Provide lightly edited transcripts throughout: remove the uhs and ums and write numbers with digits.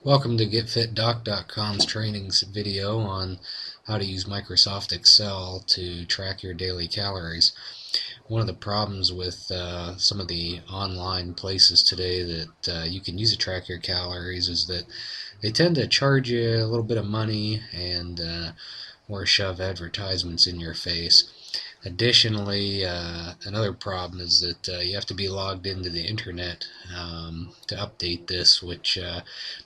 Welcome to GetFitDoc.com's trainings video on how to use Microsoft Excel to track your daily calories. One of the problems with some of the online places today that you can use to track your calories is that they tend to charge you a little bit of money and or shove advertisements in your face. Additionally, another problem is that you have to be logged into the internet to update this, which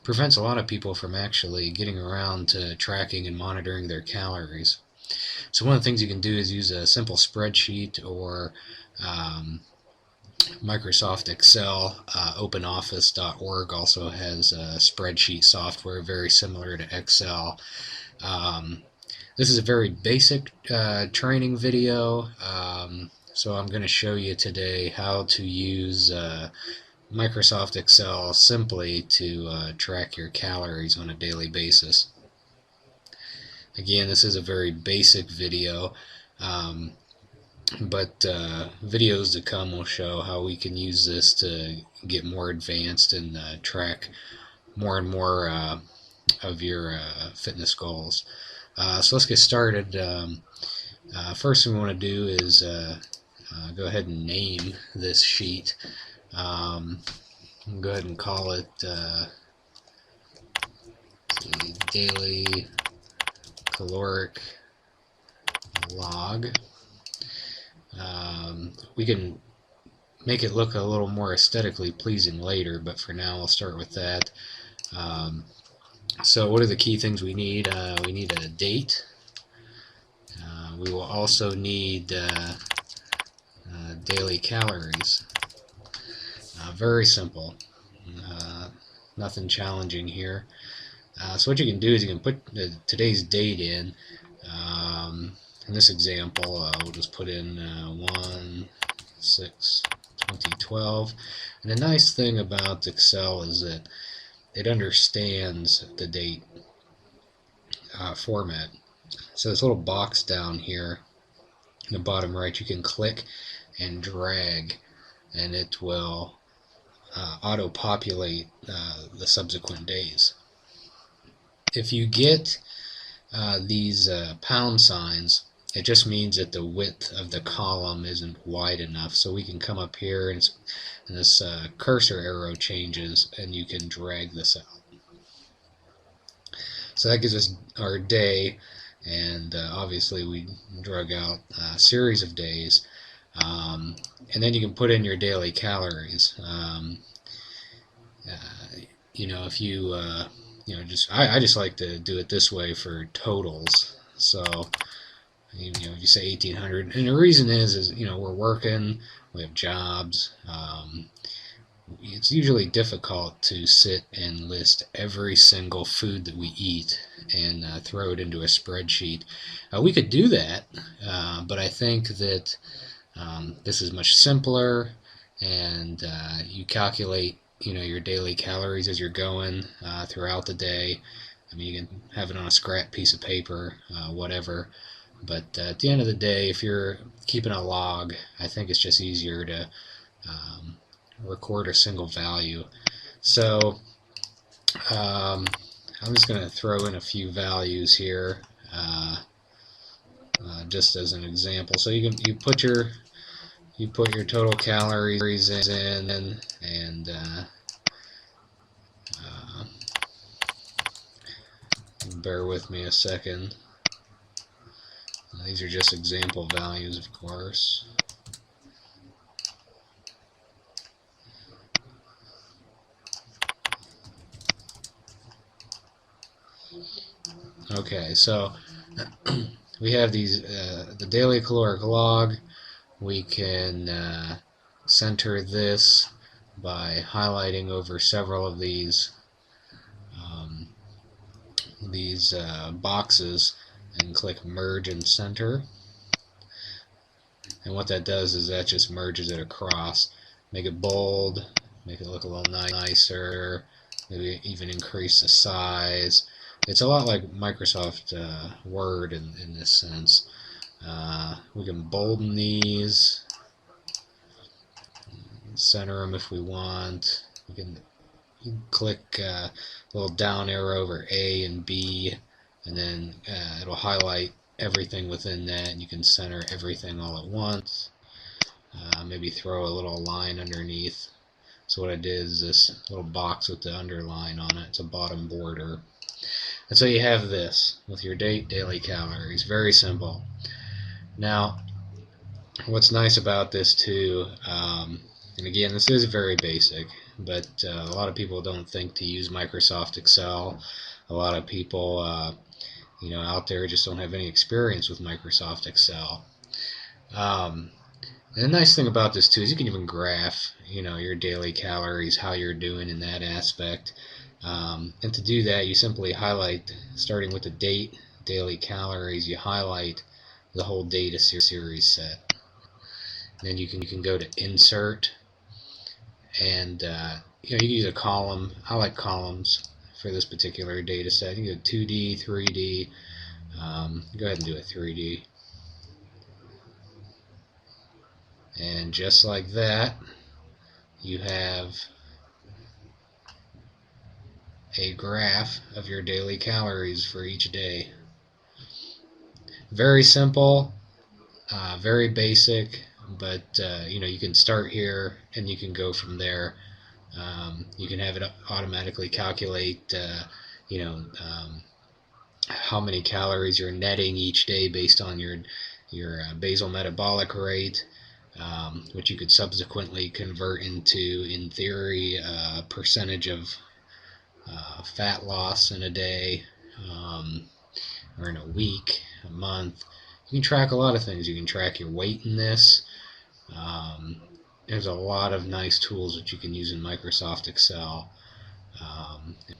prevents a lot of people from actually getting around to tracking and monitoring their calories. So one of the things you can do is use a simple spreadsheet or Microsoft Excel. OpenOffice.org also has spreadsheet software very similar to Excel. This is a very basic training video, so I'm going to show you today how to use Microsoft Excel simply to track your calories on a daily basis. Again, this is a very basic video, but videos to come will show how we can use this to get more advanced and track more and more of your fitness goals. So let's get started. First thing we want to do is go ahead and name this sheet. Go ahead and call it daily caloric log. We can make it look a little more aesthetically pleasing later, but for now we'll start with that. So what are the key things we need? We need a date. We will also need daily calories. Very simple. Nothing challenging here. So what you can do is you can put today's date in. In this example, we'll just put in 1/6/2012. And the nice thing about Excel is that it understands the date format. So this little box down here in the bottom right, you can click and drag, and it will auto-populate the subsequent days. If you get these pound signs, it just means that the width of the column isn't wide enough. So we can come up here and this cursor arrow changes and you can drag this out. So that gives us our day, and obviously we drag out a series of days, and then you can put in your daily calories. If you I just like to do it this way for totals. So you say 1,800, and the reason is we're working, we have jobs. It's usually difficult to sit and list every single food that we eat and throw it into a spreadsheet. We could do that, but I think that this is much simpler, and you calculate your daily calories as you're going throughout the day. I mean, you can have it on a scrap piece of paper, whatever. But at the end of the day, if you're keeping a log, I think it's just easier to record a single value. So I'm just going to throw in a few values here, just as an example. So you put your total calories in, and bear with me a second. These are just example values, of course. Okay, so we have these the daily caloric log. We can center this by highlighting over several of these boxes and click merge and center. And what that does is that just merges it across. Make it bold, make it look a little nicer, maybe even increase the size. It's a lot like Microsoft Word in this sense. We can bolden these, center them if we want. We can you click a little down arrow over A and B, and then it'll highlight everything within that, and you can center everything all at once. Maybe throw a little line underneath. So what I did is this little box with the underline on it. It's a bottom border. And so you have this with your daily calories. Very simple. Now, what's nice about this too, and again, this is very basic, but a lot of people don't think to use Microsoft Excel. A lot of people, out there just don't have any experience with Microsoft Excel. And the nice thing about this too is you can even graph, your daily calories, how you're doing in that aspect. And to do that, you simply highlight, starting with the date, daily calories, you highlight the whole data series set. Then you can go to insert, and you can use a column. I like columns for this particular data set. You can go 2D, 3D. Go ahead and do a 3D. And just like that, you have a graph of your daily calories for each day. Very simple, very basic, but you can start here and you can go from there. You can have it automatically calculate how many calories you're netting each day based on your basal metabolic rate, which you could subsequently convert into, in theory, a percentage of fat loss in a day, or in a week, a month. You can track a lot of things. You can track your weight in this. There's a lot of nice tools that you can use in Microsoft Excel.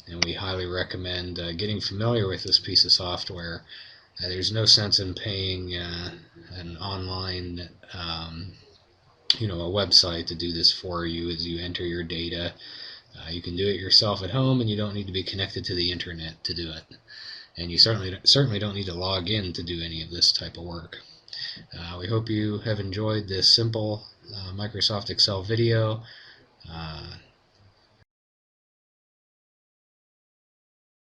And we highly recommend getting familiar with this piece of software. There's no sense in paying an online a website to do this for you as you enter your data. You can do it yourself at home, and you don't need to be connected to the internet to do it. And you certainly don't need to log in to do any of this type of work. We hope you have enjoyed this simple Microsoft Excel video.